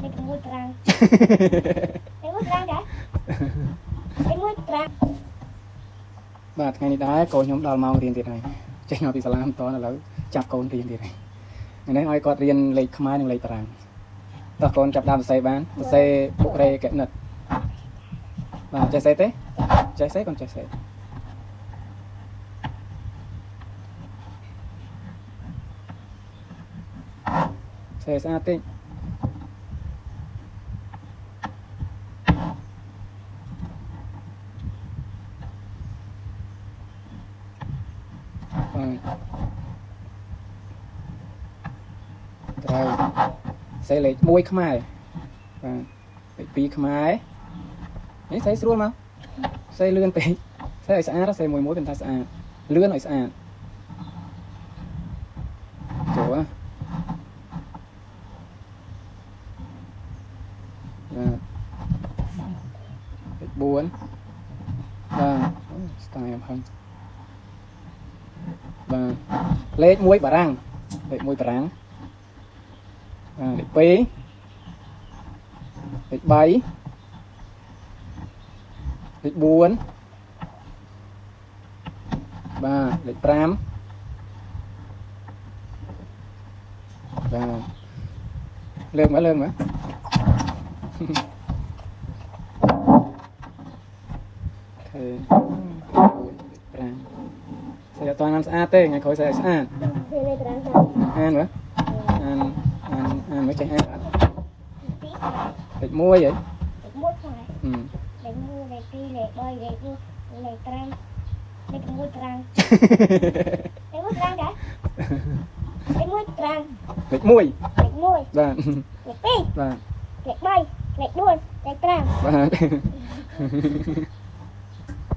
Lepas mui terang. Mui terang dah. Mui terang. បាទថ្ងៃនេះដែរកូនខ្ញុំដល់ម៉ោងរៀនទៀតហើយចេញមកពីសាលាមិនតឥឡូវចាប់កូនរៀនទៀតហើយថ្ងៃនេះឲ្យគាត់រៀនលេខខ្មែរនិងលេខតារាងតោះកូនចាប់ដើមសរសេរបានសរសេរបុរេកណិតបាទចេះសេទេចេះសេកូនចេះសេសេស្អាតតិចត្រូវសេលេខ1ខ្មែរបាទលេខ2ខ្មែរនេះសេស្រួលមកសេលឿនពេកសេឲ្យស្អាតសេមួយប៉ុន្តែស្អាតលឿនឲ្យស្អាតចូលបាទលេខ4បាទស្តាយអំហឹងបាទលេខ1បារាំងលេខ1បារាំងលេខ2លេខ3លេខ4បាទលេខ5បាទលើកមកលើកមកអូខេ5សេអត់តាន់ស្អាតទេថ្ងៃក្រោយសេឲ្យស្អាតលេខត្រង់ អានមើលអានមើលចេះអានលេខ1ហីលេខ1ខ្មែរលេខ1លេខ2លេខ3លេខ4លេខ5លេខ1ត្រង់លេខ1ត្រង់ដែរលេខ1ត្រង់លេខ1លេខ1បាទលេខ2បាទលេខ3លេខ4លេខ5បាទ